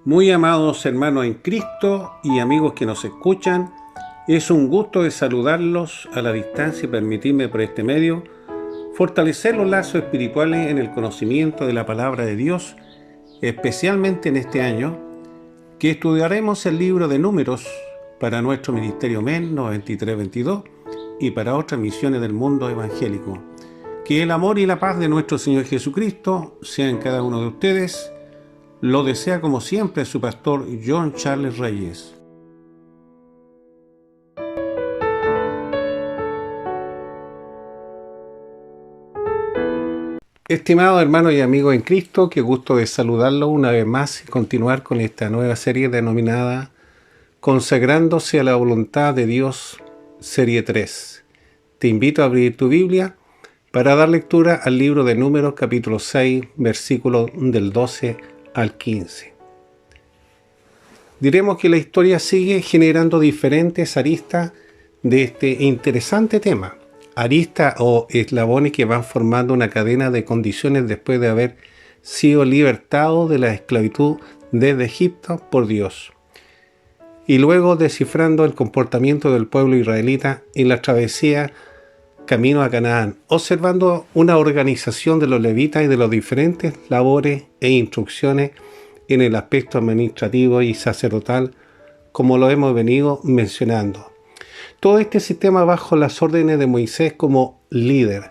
Muy amados hermanos en Cristo y amigos que nos escuchan, es un gusto de saludarlos a la distancia y permitirme por este medio fortalecer los lazos espirituales en el conocimiento de la palabra de Dios, especialmente en este año, que estudiaremos el libro de Números para nuestro Ministerio MEN 9322 y para otras misiones del mundo evangélico. Que el amor y la paz de nuestro Señor Jesucristo sean en cada uno de ustedes. Lo desea como siempre su pastor John Charles Reyes. Estimados hermanos y amigos en Cristo, qué gusto de saludarlos una vez más y continuar con esta nueva serie denominada Consagrándose a la voluntad de Dios, serie 3. Te invito a abrir tu Biblia para dar lectura al libro de Números, capítulo 6, versículos del 12 al 15. Diremos que la historia sigue generando diferentes aristas de este interesante tema. Aristas o eslabones que van formando una cadena de condiciones después de haber sido libertados de la esclavitud desde Egipto por Dios. Y luego descifrando el comportamiento del pueblo israelita en la travesía camino a Canaán, observando una organización de los levitas y de los diferentes labores e instrucciones en el aspecto administrativo y sacerdotal, como lo hemos venido mencionando. Todo este sistema bajo las órdenes de Moisés como líder,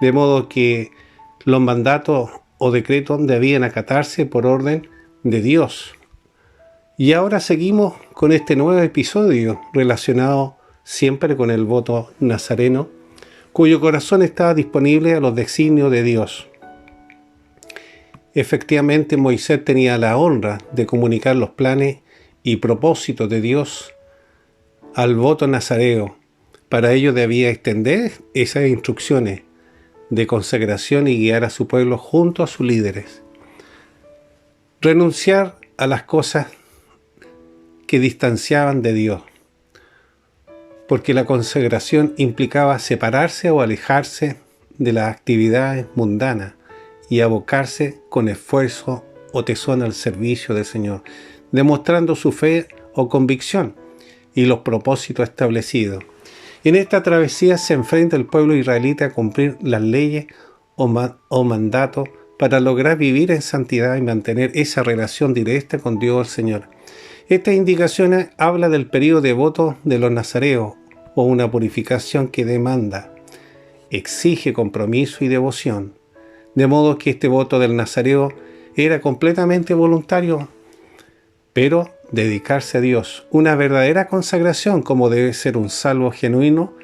de modo que los mandatos o decretos debían acatarse por orden de Dios. Y ahora seguimos con este nuevo episodio relacionado siempre con el voto nazareno, cuyo corazón estaba disponible a los designios de Dios. Efectivamente, Moisés tenía la honra de comunicar los planes y propósitos de Dios al voto nazareo. Para ello debía extender esas instrucciones de consagración y guiar a su pueblo junto a sus líderes. Renunciar a las cosas que distanciaban de Dios, porque la consagración implicaba separarse o alejarse de las actividades mundanas y abocarse con esfuerzo o tesón al servicio del Señor, demostrando su fe o convicción y los propósitos establecidos. En esta travesía se enfrenta el pueblo israelita a cumplir las leyes o mandatos para lograr vivir en santidad y mantener esa relación directa con Dios el Señor. Estas indicaciones hablan del periodo de voto de los nazareos o una purificación que demanda, exige compromiso y devoción, de modo que este voto del nazareo era completamente voluntario, pero dedicarse a Dios, una verdadera consagración como debe ser un salvo genuino,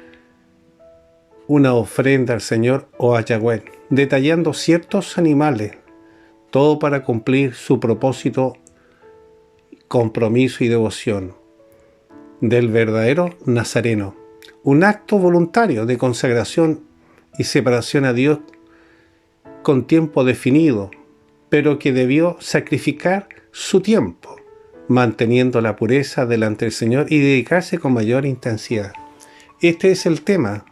una ofrenda al Señor o a Yahweh, detallando ciertos animales, todo para cumplir su propósito, compromiso y devoción del verdadero nazareno, un acto voluntario de consagración y separación a Dios con tiempo definido, pero que debió sacrificar su tiempo, manteniendo la pureza delante del Señor y dedicarse con mayor intensidad. Este es el tema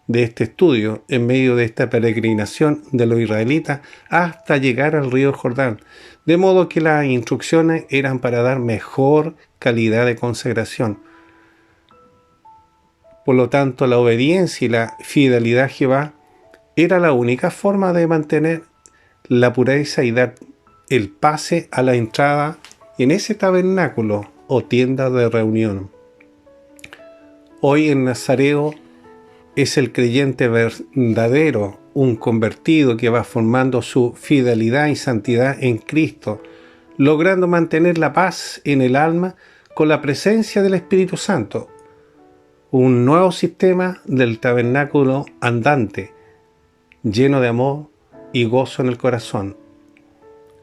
de este estudio en medio de esta peregrinación de los israelitas hasta llegar al río Jordán, de modo que las instrucciones eran para dar mejor calidad de consagración. Por lo tanto, la obediencia y la fidelidad a Jehová era la única forma de mantener la pureza y dar el pase a la entrada en ese tabernáculo o tienda de reunión. Hoy en Nazareo es el creyente verdadero, un convertido que va formando su fidelidad y santidad en Cristo, logrando mantener la paz en el alma con la presencia del Espíritu Santo. Un nuevo sistema del tabernáculo andante, lleno de amor y gozo en el corazón.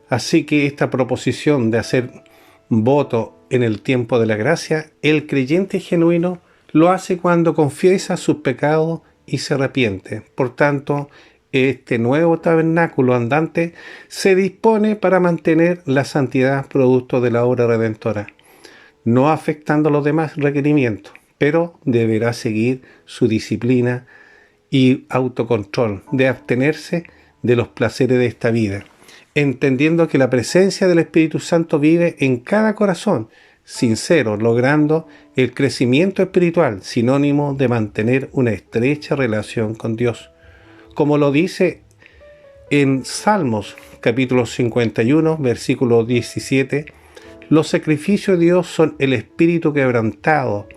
Así que esta proposición de hacer voto en el tiempo de la gracia, el creyente genuino lo hace cuando confiesa sus pecados y se arrepiente. Por tanto, este nuevo tabernáculo andante se dispone para mantener la santidad producto de la obra redentora, no afectando los demás requerimientos, pero deberá seguir su disciplina y autocontrol de abstenerse de los placeres de esta vida. entendiendo que la presencia del Espíritu Santo vive en cada corazón sincero, logrando el crecimiento espiritual, sinónimo de mantener una estrecha relación con Dios. Como lo dice en Salmos capítulo 51, versículo 17, los sacrificios de Dios son el espíritu quebrantado,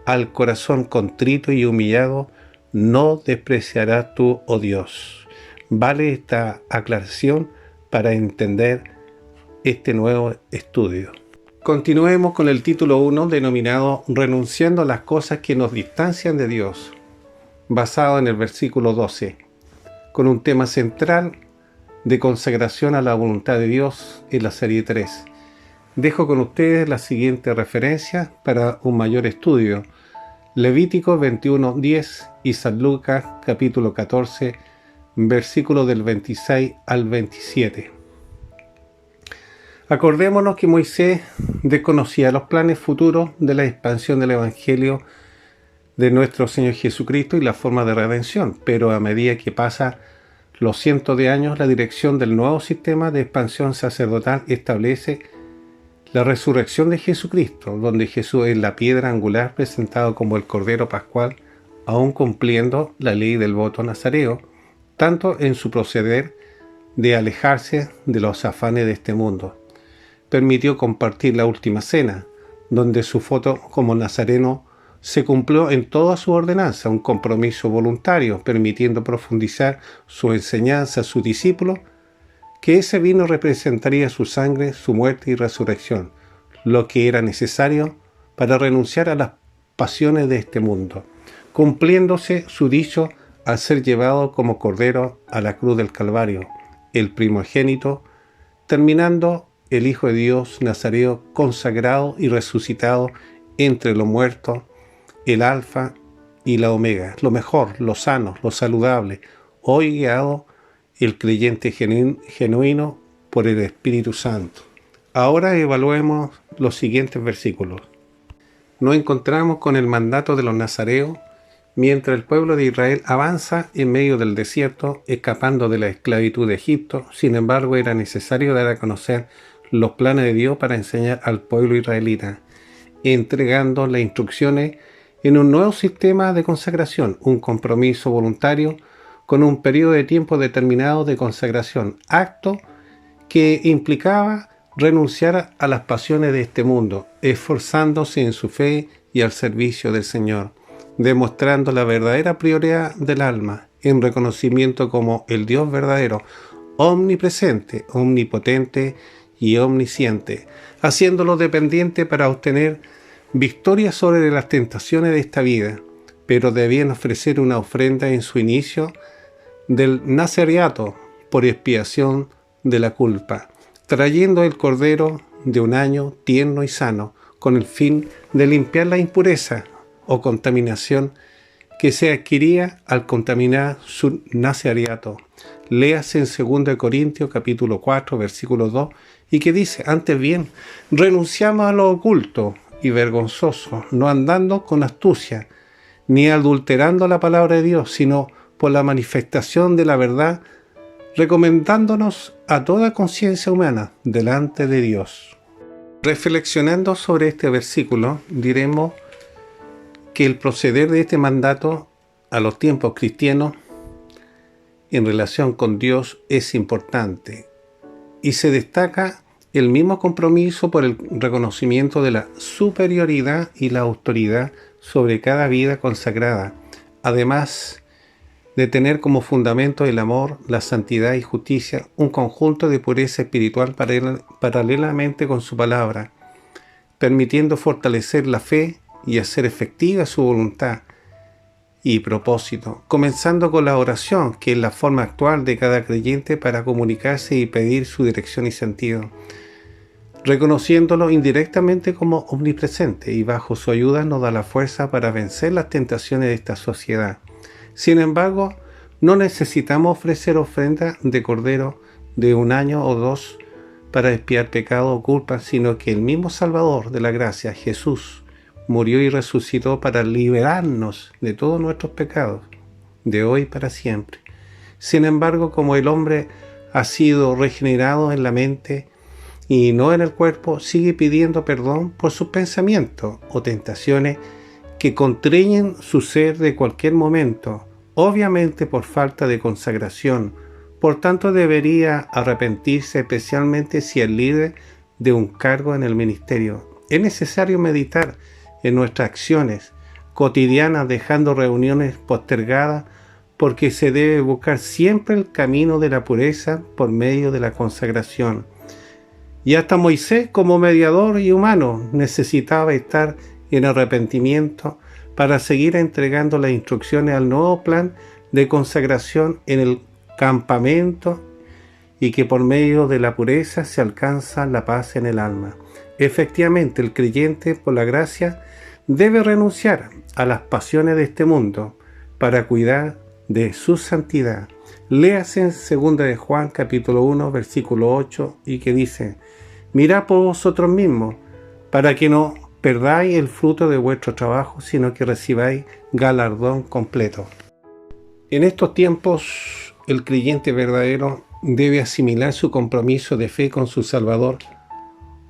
al corazón contrito y humillado no despreciarás tú, oh Dios. Vale esta aclaración para entender este nuevo estudio. Continuemos con el título 1 denominado Renunciando a las cosas que nos distancian de Dios, basado en el versículo 12, con un tema central de consagración a la voluntad de Dios en la serie 3. Dejo con ustedes la siguiente referencia para un mayor estudio: Levítico 21:10 y San Lucas capítulo 14, versículos del 26 al 27. Acordémonos que Moisés desconocía los planes futuros de la expansión del Evangelio de nuestro Señor Jesucristo y la forma de redención, pero a medida que pasa los cientos de años, la dirección del nuevo sistema de expansión sacerdotal establece la resurrección de Jesucristo, donde Jesús es la piedra angular presentado como el Cordero Pascual, aún cumpliendo la ley del voto nazareo, tanto en su proceder de alejarse de los afanes de este mundo. Permitió compartir la última cena, donde su voto como nazareno se cumplió en toda su ordenanza, un compromiso voluntario, permitiendo profundizar su enseñanza a sus discípulos, que ese vino representaría su sangre, su muerte y resurrección, lo que era necesario para renunciar a las pasiones de este mundo, cumpliéndose su dicho al ser llevado como cordero a la cruz del Calvario, el primogénito, terminando el Hijo de Dios Nazareo consagrado y resucitado entre los muertos, el alfa y la omega, lo mejor, lo sano, lo saludable, hoy guiado el creyente genuino por el Espíritu Santo. Ahora evaluemos los siguientes versículos. Nos encontramos con el mandato de los nazareos mientras el pueblo de Israel avanza en medio del desierto, escapando de la esclavitud de Egipto. Sin embargo, era necesario dar a conocer los planes de Dios para enseñar al pueblo israelita, entregando las instrucciones en un nuevo sistema de consagración, un compromiso voluntario con un periodo de tiempo determinado de consagración, acto que implicaba renunciar a las pasiones de este mundo, esforzándose en su fe y al servicio del Señor, demostrando la verdadera prioridad del alma en reconocimiento como el Dios verdadero, omnipresente, omnipotente y omnisciente, haciéndolo dependiente para obtener victoria sobre las tentaciones de esta vida, pero debían ofrecer una ofrenda en su inicio del nazareato por expiación de la culpa, trayendo el cordero de un año tierno y sano, con el fin de limpiar la impureza o contaminación que se adquiría al contaminar su nazareato. Léase en 2 Corintios capítulo 4, versículo 2, y que dice: antes bien, renunciamos a lo oculto y vergonzoso, no andando con astucia, ni adulterando la palabra de Dios, sino por la manifestación de la verdad, recomendándonos a toda conciencia humana delante de Dios. Reflexionando sobre este versículo, diremos que el proceder de este mandato a los tiempos cristianos en relación con Dios es importante y se destaca el mismo compromiso por el reconocimiento de la superioridad y la autoridad sobre cada vida consagrada, además de tener como fundamento el amor, la santidad y justicia, un conjunto de pureza espiritual paralelamente con su palabra, permitiendo fortalecer la fe y hacer efectiva su voluntad y propósito, comenzando con la oración, que es la forma actual de cada creyente para comunicarse y pedir su dirección y sentido, reconociéndolo indirectamente como omnipresente, y bajo su ayuda nos da la fuerza para vencer las tentaciones de esta sociedad. Sin embargo, no necesitamos ofrecer ofrendas de cordero de 1 año o 2 para expiar pecado o culpa, sino que el mismo Salvador de la gracia, Jesús, murió y resucitó para liberarnos de todos nuestros pecados, de hoy para siempre. Sin embargo, como el hombre ha sido regenerado en la mente y no en el cuerpo, sigue pidiendo perdón por sus pensamientos o tentaciones que contrañen su ser de cualquier momento, obviamente por falta de consagración. Por tanto, debería arrepentirse, especialmente si es líder de un cargo en el ministerio. Es necesario meditar en nuestras acciones cotidianas, dejando reuniones postergadas, porque se debe buscar siempre el camino de la pureza por medio de la consagración. Y hasta Moisés, como mediador y humano, necesitaba estar en arrepentimiento para seguir entregando las instrucciones al nuevo plan de consagración en el campamento, y que por medio de la pureza se alcanza la paz en el alma. Efectivamente, el creyente, por la gracia, debe renunciar a las pasiones de este mundo para cuidar de su santidad. Léase en 2 de Juan capítulo 1 versículo 8, y que dice: mirad por vosotros mismos, para que no perdáis el fruto de vuestro trabajo, sino que recibáis galardón completo. En estos tiempos, el creyente verdadero debe asimilar su compromiso de fe con su Salvador.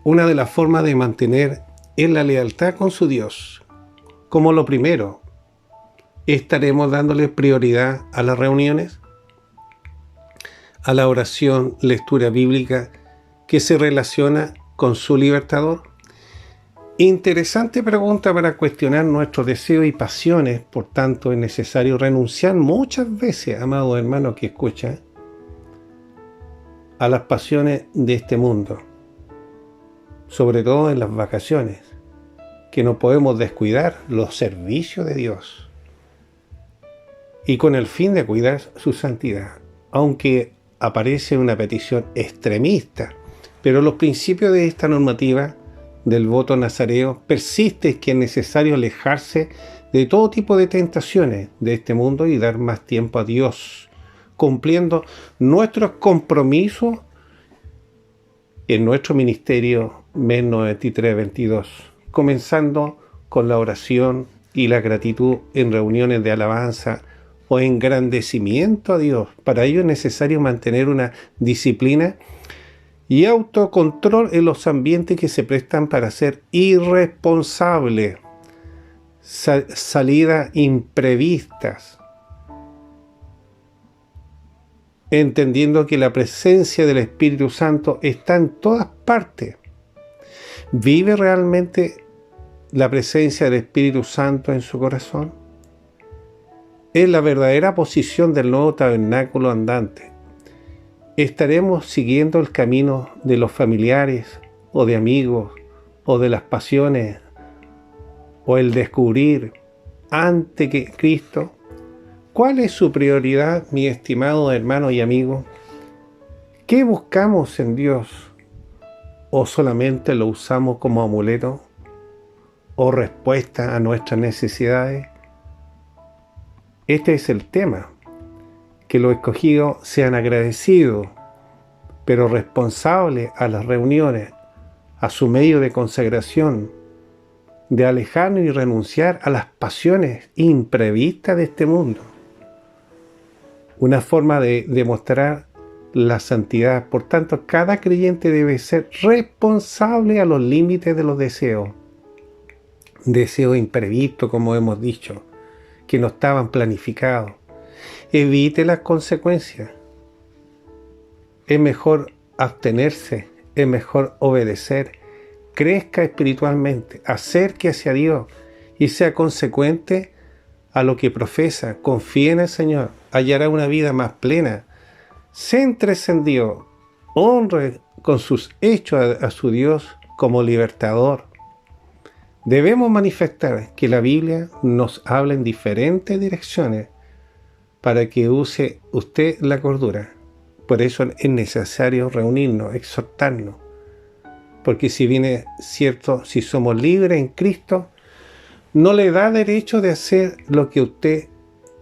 Una de las formas de mantener es la lealtad con su Dios. Como lo primero, ¿estaremos dándole prioridad a las reuniones, a la oración, lectura bíblica que se relaciona con su libertador? Interesante pregunta para cuestionar nuestros deseos y pasiones. Por tanto, es necesario renunciar muchas veces, amado hermano que escucha, a las pasiones de este mundo, sobre todo en las vacaciones, que no podemos descuidar los servicios de Dios, y con el fin de cuidar su santidad, aunque aparece una petición extremista, pero los principios de esta normativa del voto nazareo persiste, que es necesario alejarse de todo tipo de tentaciones de este mundo y dar más tiempo a Dios, cumpliendo nuestros compromisos en nuestro ministerio MES 93-22, comenzando con la oración y la gratitud en reuniones de alabanza o engrandecimiento a Dios. Para ello es necesario mantener una disciplina y autocontrol en los ambientes que se prestan para ser irresponsable, salidas imprevistas, entendiendo que la presencia del Espíritu Santo está en todas partes. ¿Vive realmente la presencia del Espíritu Santo en su corazón? Es la verdadera posición del nuevo tabernáculo andante. ¿Estaremos siguiendo el camino de los familiares o de amigos o de las pasiones o el descubrir ante que Cristo? ¿Cuál es su prioridad, mi estimado hermano y amigo? ¿Qué buscamos en Dios? ¿O solamente lo usamos como amuleto o respuesta a nuestras necesidades? Este es el tema. Que los escogidos sean agradecidos, pero responsables a las reuniones, a su medio de consagración, de alejarnos y renunciar a las pasiones imprevistas de este mundo. Una forma de demostrar la santidad. Por tanto, cada creyente debe ser responsable a los límites de los deseos. Deseos imprevistos, como hemos dicho, que no estaban planificados. Evite las consecuencias. Es mejor abstenerse, es mejor obedecer. Crezca espiritualmente, acerque hacia Dios y sea consecuente a lo que profesa. Confíe en el Señor, hallará una vida más plena. Céntrese en Dios, honre con sus hechos a su Dios como libertador. Debemos manifestar que la Biblia nos habla en diferentes direcciones para que use usted la cordura. Por eso es necesario reunirnos, exhortarnos. Porque si bien es cierto, si somos libres en Cristo, no le da derecho de hacer lo que a usted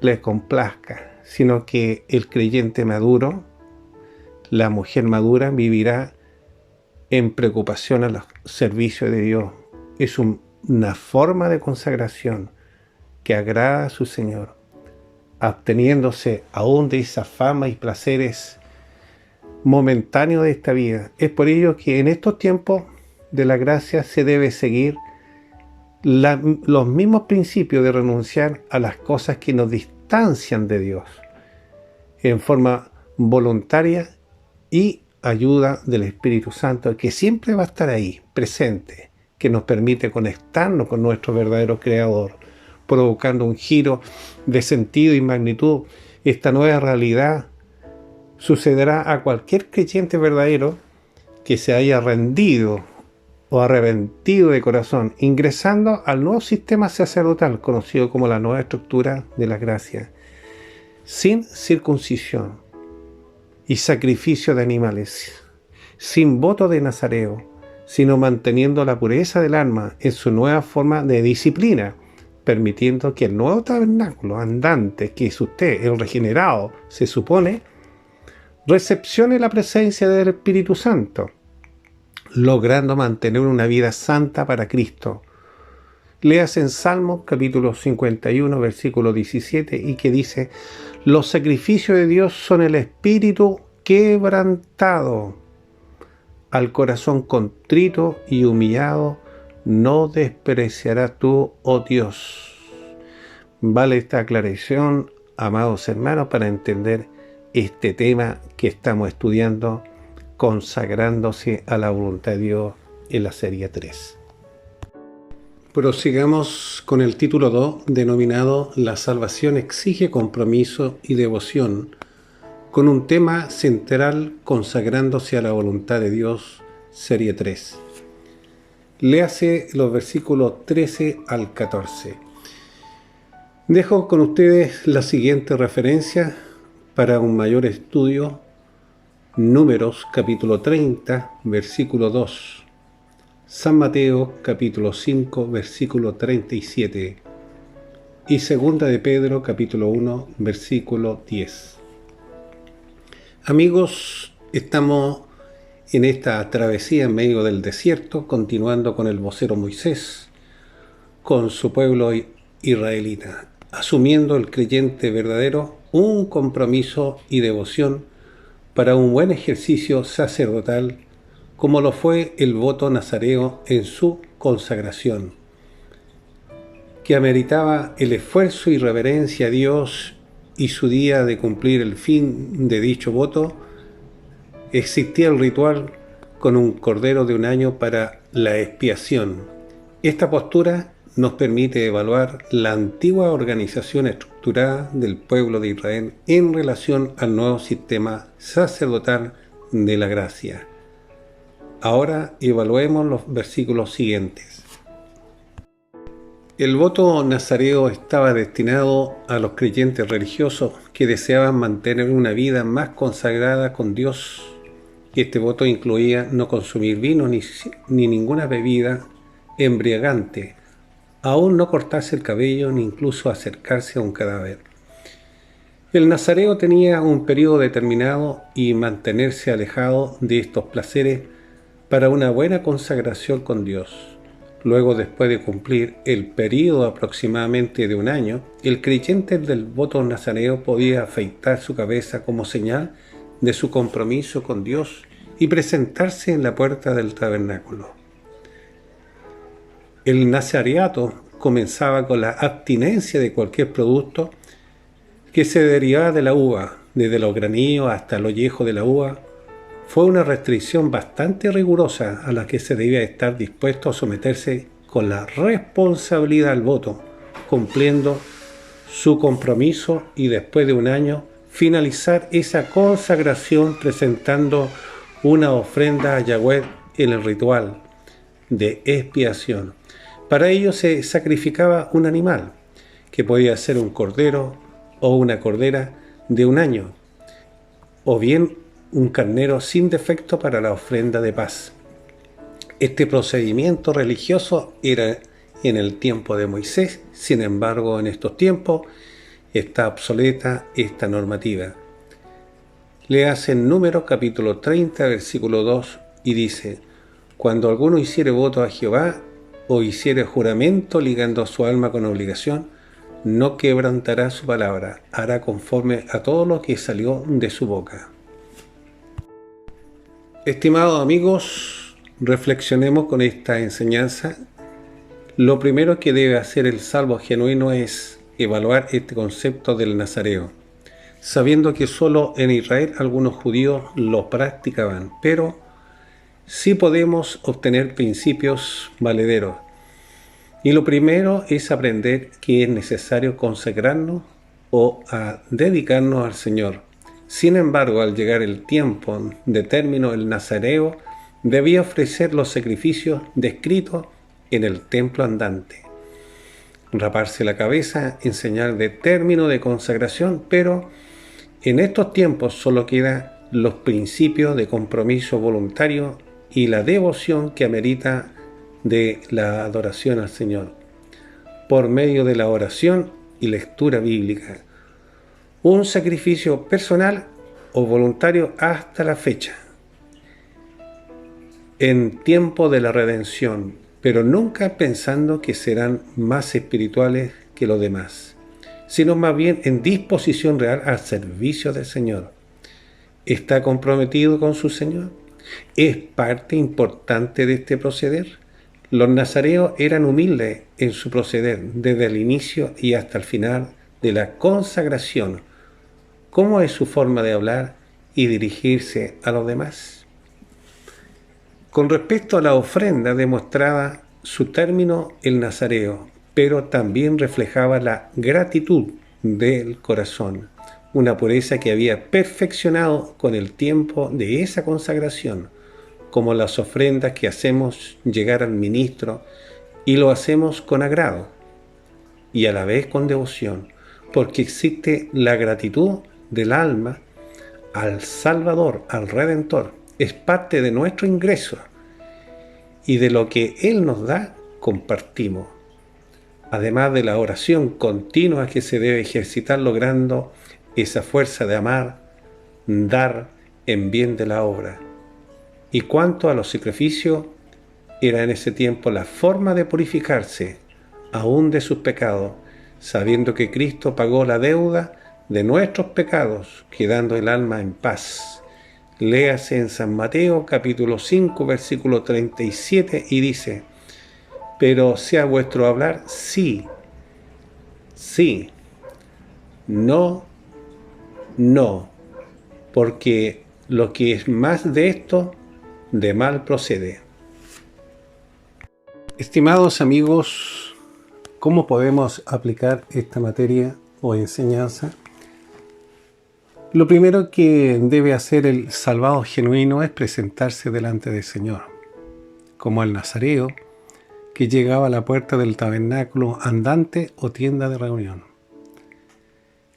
le complazca, sino que el creyente maduro, la mujer madura, vivirá en preocupación a los servicios de Dios. Es una forma de consagración que agrada a su Señor, absteniéndose aún de esa fama y placeres momentáneo de esta vida. Es por ello que en estos tiempos de la gracia se debe seguir los mismos principios de renunciar a las cosas que nos distancian de Dios en forma voluntaria y ayuda del Espíritu Santo, que siempre va a estar ahí, presente, que nos permite conectarnos con nuestro verdadero Creador, provocando un giro de sentido y magnitud. Esta nueva realidad sucederá a cualquier creyente verdadero que se haya rendido o arrepentido de corazón, ingresando al nuevo sistema sacerdotal conocido como la nueva estructura de la gracia, sin circuncisión y sacrificio de animales, sin voto de nazareo, sino manteniendo la pureza del alma en su nueva forma de disciplina, permitiendo que el nuevo tabernáculo andante, que es usted, el regenerado, se supone, recepcione la presencia del Espíritu Santo, logrando mantener una vida santa para Cristo. Leas en Salmos capítulo 51, versículo 17, y que dice: los sacrificios de Dios son el espíritu quebrantado. Al corazón contrito y humillado no despreciarás tú, oh Dios. Vale esta aclaración, amados hermanos, para entender este tema que estamos estudiando, consagrándose a la voluntad de Dios, en la serie 3. Prosigamos con el título 2, denominado La salvación exige compromiso y devoción, con un tema central, consagrándose a la voluntad de Dios, serie 3. Léase los versículos 13 al 14. Dejo con ustedes la siguiente referencia para un mayor estudio: Números capítulo 30, versículo 2. San Mateo capítulo 5, versículo 37. Y Segunda de Pedro capítulo 1, versículo 10. Amigos, estamos en esta travesía en medio del desierto, continuando con el vocero Moisés, con su pueblo israelita, asumiendo el creyente verdadero un compromiso y devoción para un buen ejercicio sacerdotal, como lo fue el voto nazareo en su consagración, que ameritaba el esfuerzo y reverencia a Dios, y su día de cumplir el fin de dicho voto existía el ritual con un cordero de un año para la expiación. Esta postura nos permite evaluar la antigua organización estructurada del pueblo de Israel en relación al nuevo sistema sacerdotal de la gracia. Ahora evaluemos los versículos siguientes. El voto nazareo estaba destinado a los creyentes religiosos que deseaban mantener una vida más consagrada con Dios. Este voto incluía no consumir vino ni ninguna bebida embriagante, aún no cortarse el cabello ni incluso acercarse a un cadáver. El nazareo tenía un periodo determinado y mantenerse alejado de estos placeres para una buena consagración con Dios. Luego, después de cumplir el periodo aproximadamente de un año, el creyente del voto nazareo podía afeitar su cabeza como señal de su compromiso con Dios y presentarse en la puerta del tabernáculo. El nazareato comenzaba con la abstinencia de cualquier producto que se derivaba de la uva, desde los granillos hasta el ollejo de la uva. Fue una restricción bastante rigurosa a la que se debía estar dispuesto a someterse con la responsabilidad al voto, cumpliendo su compromiso, y después de un año finalizar esa consagración presentando una ofrenda a Yahweh en el ritual de expiación. Para ello se sacrificaba un animal, que podía ser un cordero o una cordera de un año, o bien un carnero sin defecto para la ofrenda de paz. Este procedimiento religioso era en el tiempo de Moisés. Sin embargo, en estos tiempos está obsoleta esta normativa. Léase en Números capítulo 30, versículo 2, y dice: cuando alguno hiciere voto a Jehová o hiciere juramento ligando su alma con obligación, no quebrantará su palabra, hará conforme a todo lo que salió de su boca. Estimados amigos, reflexionemos con esta enseñanza. Lo primero que debe hacer el salvo genuino es evaluar este concepto del nazareo, sabiendo que solo en Israel algunos judíos lo practicaban, pero sí podemos obtener principios valederos. Y lo primero es aprender que es necesario consagrarnos o a dedicarnos al Señor. Sin embargo, al llegar el tiempo de término, el nazareo debía ofrecer los sacrificios descritos en el templo andante. Raparse la cabeza en señal de término de consagración, pero en estos tiempos solo quedan los principios de compromiso voluntario y la devoción que amerita de la adoración al Señor, por medio de la oración y lectura bíblica. Un sacrificio personal o voluntario hasta la fecha, en tiempo de la redención, pero nunca pensando que serán más espirituales que los demás, sino más bien en disposición real al servicio del Señor. ¿Está comprometido con su Señor? ¿Es parte importante de este proceder? Los nazareos eran humildes en su proceder desde el inicio y hasta el final de la consagración. ¿Cómo es su forma de hablar y dirigirse a los demás? Con respecto a la ofrenda, demostraba su término el nazareo, pero también reflejaba la gratitud del corazón, una pureza que había perfeccionado con el tiempo de esa consagración, como las ofrendas que hacemos llegar al ministro, y lo hacemos con agrado y a la vez con devoción, porque existe la gratitud del alma al Salvador, al Redentor. Es parte de nuestro ingreso y de lo que Él nos da, compartimos. Además de la oración continua que se debe ejercitar logrando esa fuerza de amar, dar en bien de la obra. Y cuanto a los sacrificios, era en ese tiempo la forma de purificarse aún de sus pecados, sabiendo que Cristo pagó la deuda de nuestros pecados, quedando el alma en paz. Léase en San Mateo capítulo 5 versículo 37 y dice: pero sea vuestro hablar sí, sí, no, no, porque lo que es más de esto, de mal procede. Estimados amigos, ¿cómo podemos aplicar esta materia o enseñanza? Lo primero que debe hacer el salvado genuino es presentarse delante del Señor, como el nazareo que llegaba a la puerta del tabernáculo andante o tienda de reunión.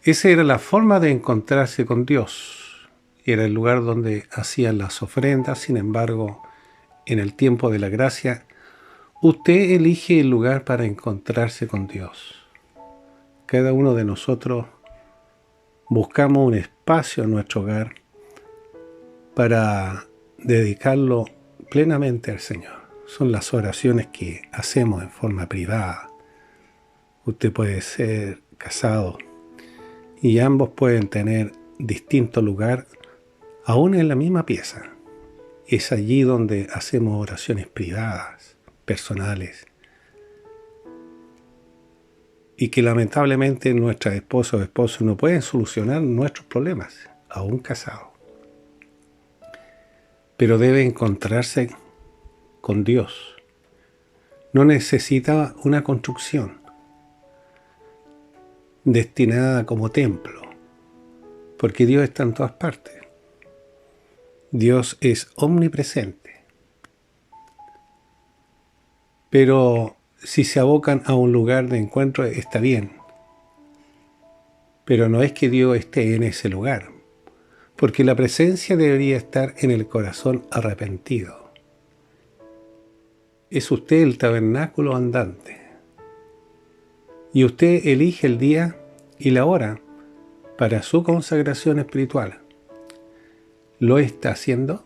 Esa era la forma de encontrarse con Dios. Era el lugar donde hacían las ofrendas. Sin embargo, en el tiempo de la gracia, usted elige el lugar para encontrarse con Dios. Cada uno de nosotros buscamos un espacio en nuestro hogar para dedicarlo plenamente al Señor. Son las oraciones que hacemos en forma privada. Usted puede ser casado y ambos pueden tener distinto lugar, aún en la misma pieza. Es allí donde hacemos oraciones privadas, personales, y que lamentablemente nuestras esposas o esposos no pueden solucionar nuestros problemas, aún casados. Pero debe encontrarse con Dios. No necesita una construcción destinada como templo, porque Dios está en todas partes. Dios es omnipresente. Pero si se abocan a un lugar de encuentro, está bien. Pero no es que Dios esté en ese lugar, porque la presencia debería estar en el corazón arrepentido. Es usted el tabernáculo andante. Y usted elige el día y la hora para su consagración espiritual. ¿Lo está haciendo?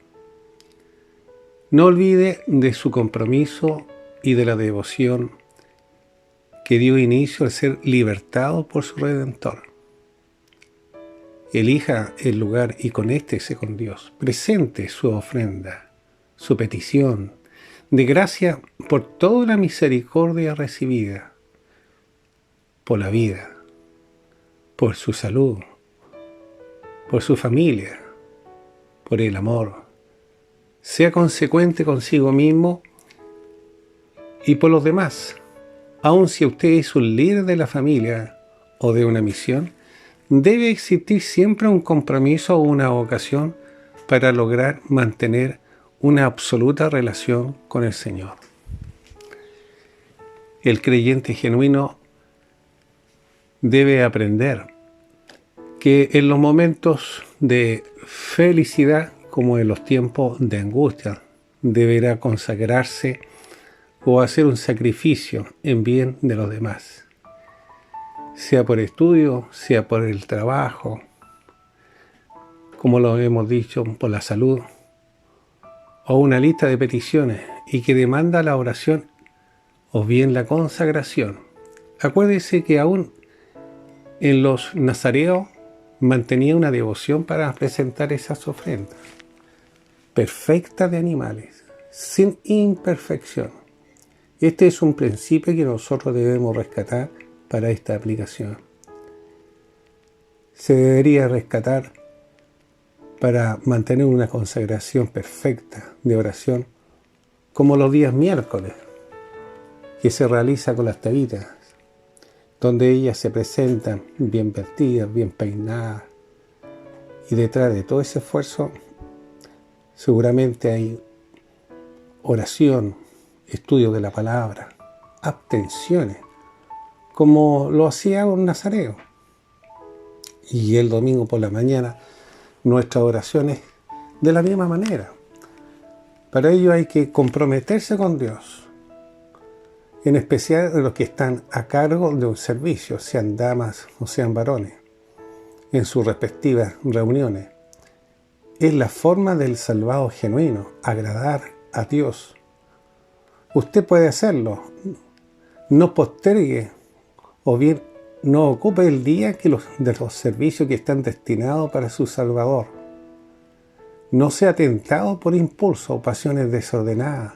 No olvide de su compromiso y de la devoción que dio inicio al ser libertado por su Redentor. elija el lugar y conéctese con Dios. Presente su ofrenda, su petición de gracia por toda la misericordia recibida, por la vida, por su salud, por su familia, por el amor. Sea consecuente consigo mismo y por los demás. Aun si usted es un líder de la familia o de una misión, debe existir siempre un compromiso o una vocación para lograr mantener una absoluta relación con el Señor. El creyente genuino debe aprender que en los momentos de felicidad, como en los tiempos de angustia, deberá consagrarse o hacer un sacrificio en bien de los demás, sea por estudio, sea por el trabajo, como lo hemos dicho, por la salud, o una lista de peticiones y que demanda la oración o bien la consagración. Acuérdese que aún en los nazareos mantenía una devoción para presentar esas ofrendas, perfectas de animales, sin imperfección. Este es un principio que nosotros debemos rescatar para esta aplicación. Se debería rescatar para mantener una consagración perfecta de oración, como los días miércoles, que se realiza con las tabitas, donde ellas se presentan bien vestidas, bien peinadas, y detrás de todo ese esfuerzo seguramente hay oración, estudio de la palabra, abstenciones, como lo hacía un nazareo. Y el domingo por la mañana, nuestras oraciones de la misma manera. Para ello hay que comprometerse con Dios, en especial los que están a cargo de un servicio, sean damas o sean varones, en sus respectivas reuniones. Es la forma del salvado genuino, agradar a Dios. Usted puede hacerlo, no postergue o bien no ocupe el día de los servicios que están destinados para su Salvador. No sea tentado por impulso o pasiones desordenadas.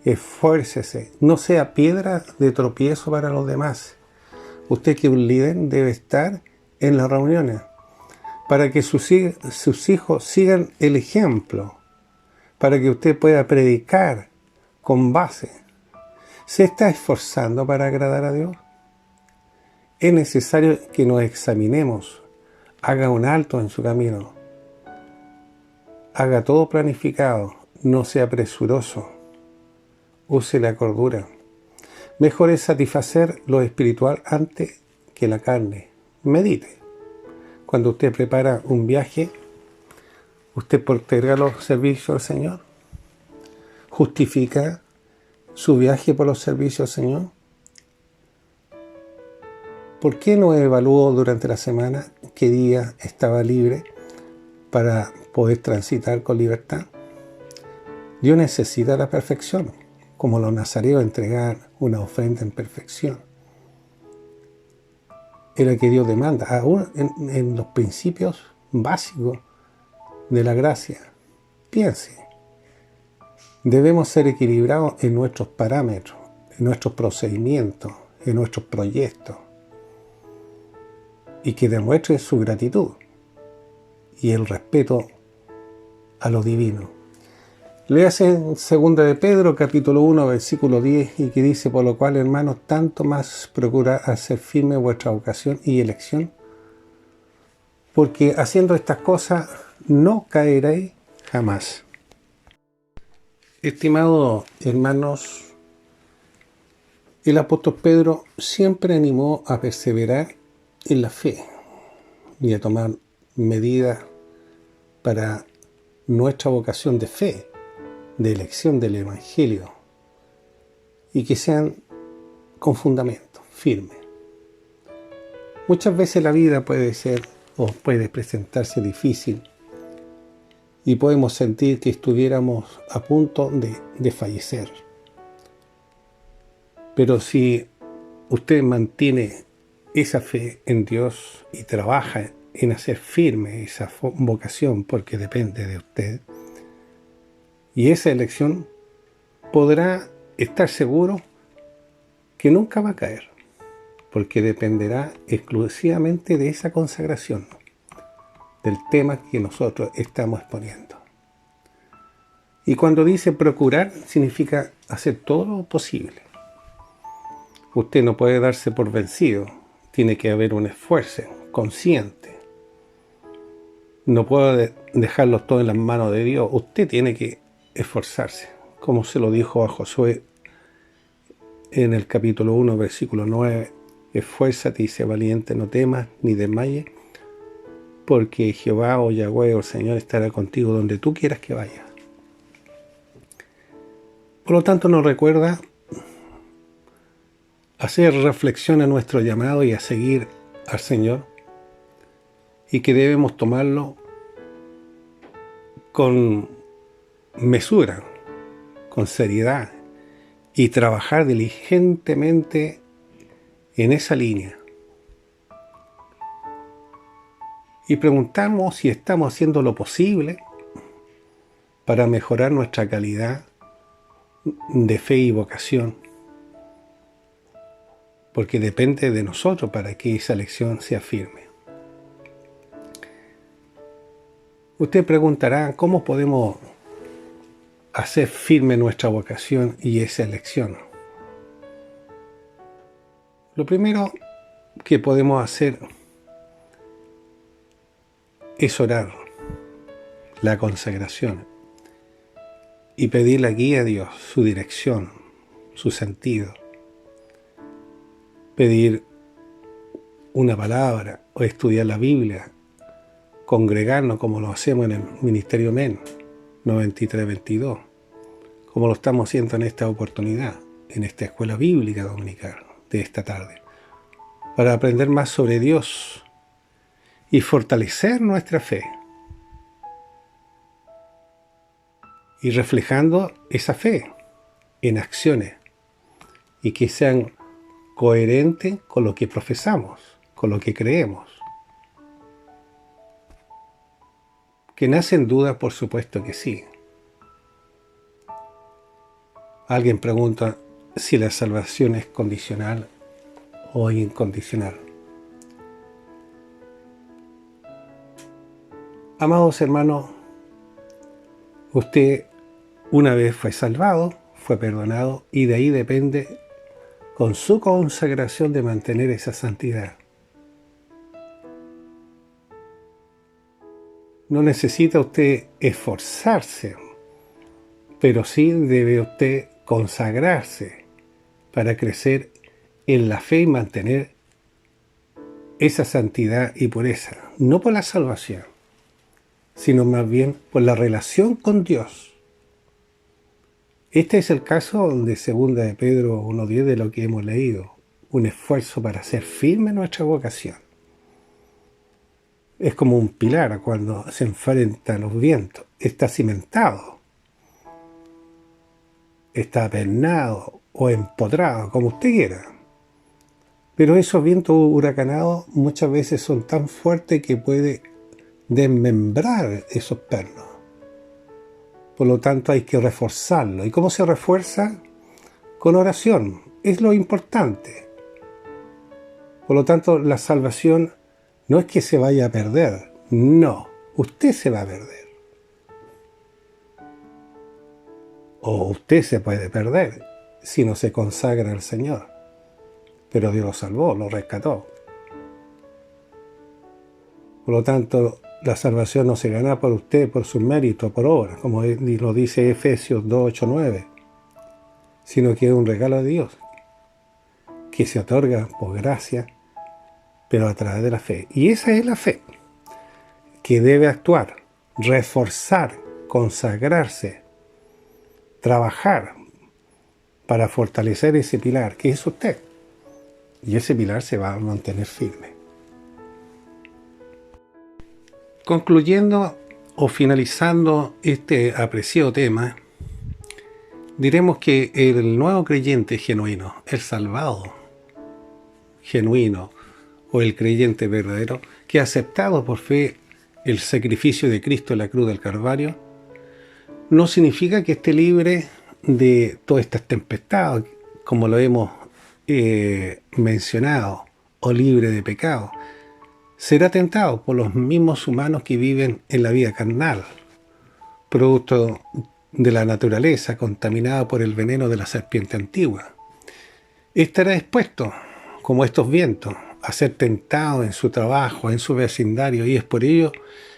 Esfuércese, no sea piedra de tropiezo para los demás. Usted, que es un líder, debe estar en las reuniones para que sus hijos sigan el ejemplo, para que usted pueda predicar con base. ¿Se está esforzando para agradar a Dios? Es necesario que nos examinemos, haga un alto en su camino, haga todo planificado, no sea presuroso, use la cordura. Mejor es satisfacer lo espiritual antes que la carne. Medite. Cuando usted prepara un viaje, ¿usted posterga los servicios al Señor? ¿Justifica su viaje por los servicios al Señor? ¿Por qué no evaluó durante la semana qué día estaba libre para poder transitar con libertad? Dios necesita la perfección, como los nazareos entregar una ofrenda en perfección. Es la que Dios demanda, aún en los principios básicos de la gracia. Piense, debemos ser equilibrados en nuestros parámetros, en nuestros procedimientos, en nuestros proyectos, y que demuestre su gratitud y el respeto a lo divino. Léase en 2 de Pedro, capítulo 1, versículo 10, y que dice: por lo cual, hermanos, tanto más procurad hacer firme vuestra vocación y elección, porque haciendo estas cosas no caeréis jamás. Estimados hermanos, el apóstol Pedro siempre animó a perseverar en la fe y a tomar medidas para nuestra vocación de fe, de elección del Evangelio, y que sean con fundamento firme. Muchas veces la vida puede ser o puede presentarse difícil y podemos sentir que estuviéramos a punto de fallecer. Pero si usted mantiene esa fe en Dios y trabaja en hacer firme esa vocación, porque depende de usted, y esa elección, podrá estar seguro que nunca va a caer, porque dependerá exclusivamente de esa consagración, del tema que nosotros estamos exponiendo. Y cuando dice procurar, significa hacer todo lo posible. Usted no puede darse por vencido, tiene que haber un esfuerzo consciente. No puede dejarlo todo en las manos de Dios, usted tiene que esforzarse, como se lo dijo a Josué en el capítulo 1, versículo 9, esfuérzate y sé valiente, no temas ni desmayes, porque Jehová o Yahweh o el Señor estará contigo donde tú quieras que vayas. Por lo tanto, nos recuerda hacer reflexión a nuestro llamado y a seguir al Señor, y que debemos tomarlo con mesura, con seriedad, y trabajar diligentemente en esa línea. Y preguntarnos si estamos haciendo lo posible para mejorar nuestra calidad de fe y vocación, porque depende de nosotros para que esa elección sea firme. Usted preguntará, ¿cómo podemos hacer firme nuestra vocación y esa elección? Lo primero que podemos hacer es orar, la consagración, y pedir la guía a Dios, su dirección, su sentido. Pedir una palabra o estudiar la Biblia, congregarnos como lo hacemos en el Ministerio MEN 9322, como lo estamos haciendo en esta oportunidad, en esta escuela bíblica dominical de esta tarde, para aprender más sobre Dios y fortalecer nuestra fe, y reflejando esa fe en acciones, y que sean coherentes con lo que profesamos, con lo que creemos. ¿Que nacen dudas? Por supuesto que sí. Alguien pregunta si la salvación es condicional o incondicional. Amados hermanos, usted una vez fue salvado, fue perdonado, y de ahí depende con su consagración de mantener esa santidad. No necesita usted esforzarse, pero sí debe usted consagrarse para crecer en la fe y mantener esa santidad y pureza, no por la salvación, sino más bien por la relación con Dios. Este es el caso de 2 de Pedro 1:10 de lo que hemos leído, un esfuerzo para hacer firme nuestra vocación. Es como un pilar cuando se enfrenta a los vientos, está cimentado, está apernado o empotrado, como usted quiera. Pero esos vientos huracanados muchas veces son tan fuertes que puede desmembrar esos pernos. Por lo tanto hay que reforzarlo. ¿Y cómo se refuerza? Con oración. Es lo importante. Por lo tanto, la salvación no es que se vaya a perder. No, usted se va a perder. O usted se puede perder si no se consagra al Señor. Pero Dios lo salvó, lo rescató. Por lo tanto, la salvación no se gana por usted, por sus méritos, por obras, como lo dice Efesios 2:8-9, sino que es un regalo de Dios, que se otorga por gracia, pero a través de la fe. Y esa es la fe, que debe actuar, reforzar, consagrarse, trabajar para fortalecer ese pilar, que es usted. Y ese pilar se va a mantener firme. Concluyendo o finalizando este apreciado tema, diremos que el nuevo creyente genuino, el salvado genuino, o el creyente verdadero que ha aceptado por fe el sacrificio de Cristo en la cruz del Calvario, no significa que esté libre de todas estas tempestades, como lo hemos mencionado, o libre de pecado. Será tentado por los mismos humanos que viven en la vida carnal, producto de la naturaleza contaminada por el veneno de la serpiente antigua. Estará expuesto, como estos vientos, a ser tentado en su trabajo, en su vecindario, y es por ello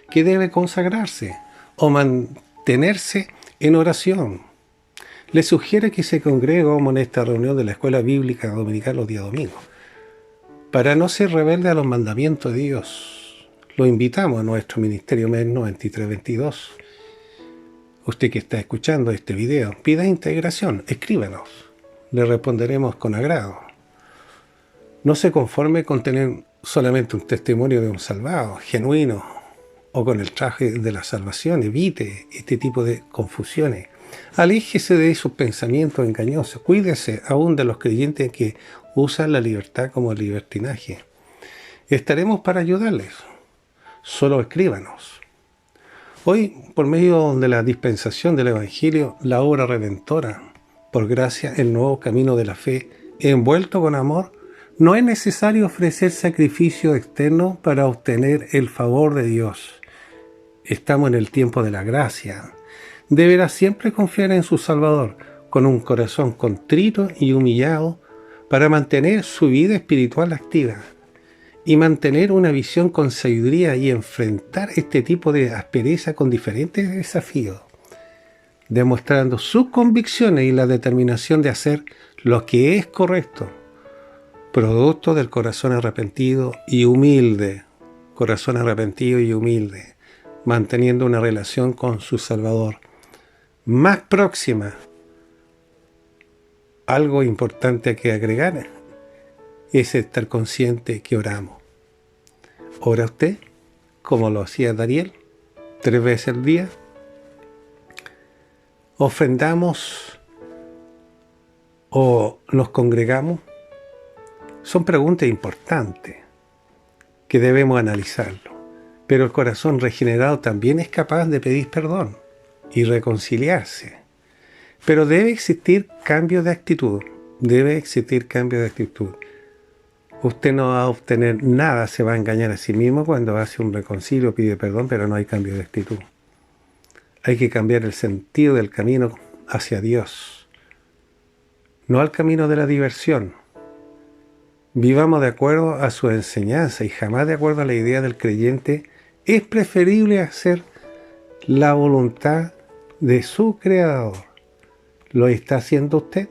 que debe consagrarse o mantenerse en oración. Le sugiere que se congregue como en esta reunión de la Escuela Bíblica Dominical los días domingos, para no ser rebelde a los mandamientos de Dios. Lo invitamos a nuestro ministerio MEN 9322. Usted que está escuchando este video, pida integración, escríbanos. Le responderemos con agrado. No se conforme con tener solamente un testimonio de un salvado, genuino, o con el traje de la salvación. Evite este tipo de confusiones. Aléjese de esos pensamientos engañosos. Cuídese aún de los creyentes que usan la libertad como libertinaje. Estaremos para ayudarles. Solo escríbanos. Hoy, por medio de la dispensación del Evangelio, la obra redentora, por gracia, el nuevo camino de la fe, envuelto con amor, no es necesario ofrecer sacrificio externo para obtener el favor de Dios. Estamos en el tiempo de la gracia. Deberá siempre confiar en su Salvador, con un corazón contrito y humillado, para mantener su vida espiritual activa y mantener una visión con sabiduría y enfrentar este tipo de aspereza con diferentes desafíos, demostrando sus convicciones y la determinación de hacer lo que es correcto, producto del corazón arrepentido y humilde, manteniendo una relación con su Salvador más próxima. Algo importante que agregar es estar consciente que oramos. ¿Ora usted como lo hacía Daniel 3 veces al día? ¿Ofrendamos o nos congregamos? Son preguntas importantes que debemos analizarlo. Pero el corazón regenerado también es capaz de pedir perdón y reconciliarse. Pero debe existir cambio de actitud. Usted no va a obtener nada, se va a engañar a sí mismo cuando hace un reconcilio, pide perdón, pero no hay cambio de actitud. Hay que cambiar el sentido del camino hacia Dios, no al camino de la diversión. Vivamos de acuerdo a su enseñanza y jamás de acuerdo a la idea del creyente. Es preferible hacer la voluntad de su Creador. ¿Lo está haciendo usted?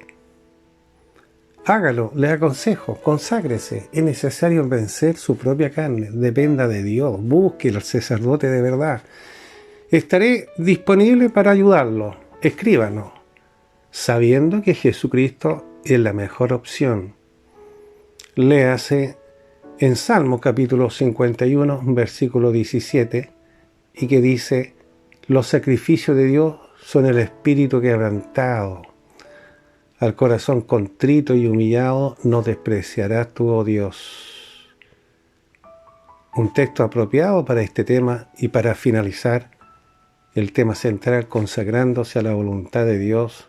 Hágalo, le aconsejo, conságrese. Es necesario vencer su propia carne. Dependa de Dios. Busque al sacerdote de verdad. Estaré disponible para ayudarlo. Escríbanos, sabiendo que Jesucristo es la mejor opción. Léase en Salmo capítulo 51, versículo 17, y que dice: los sacrificios de Dios son el espíritu quebrantado. Al corazón contrito y humillado no despreciarás tú, oh Dios. Un texto apropiado para este tema y para finalizar el tema central, consagrándose a la voluntad de Dios,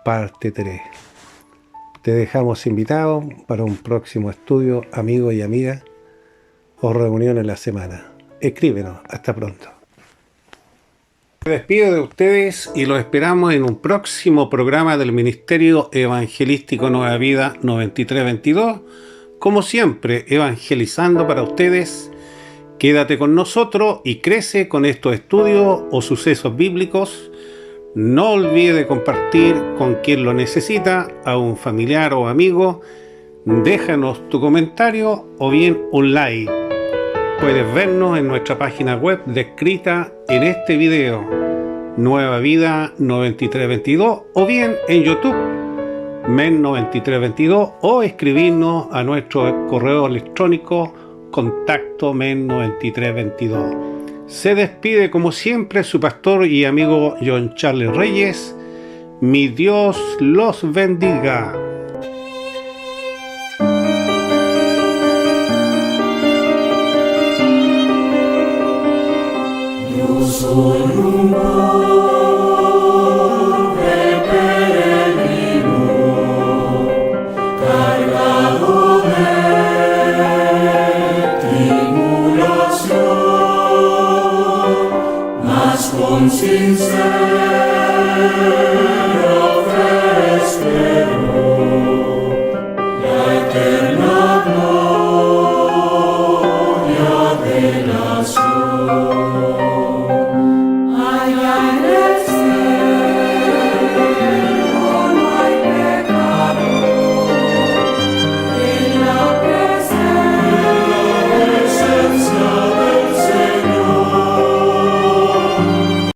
parte 3. Te dejamos invitado para un próximo estudio, amigo y amiga, o reunión en la semana. Escríbenos. Hasta pronto. Me despido de ustedes y los esperamos en un próximo programa del Ministerio Evangelístico Nueva Vida 9322. Como siempre, evangelizando para ustedes. Quédate con nosotros y crece con estos estudios o sucesos bíblicos. No olvide compartir con quien lo necesita, a un familiar o amigo. Déjanos tu comentario o bien un like. Puedes vernos en nuestra página web descrita en este video, Nueva Vida 9322, o bien en YouTube, MEN 9322, o escribirnos a nuestro correo electrónico contacto men9322. Se despide como siempre su pastor y amigo John Charles Reyes. Mi Dios los bendiga. soy un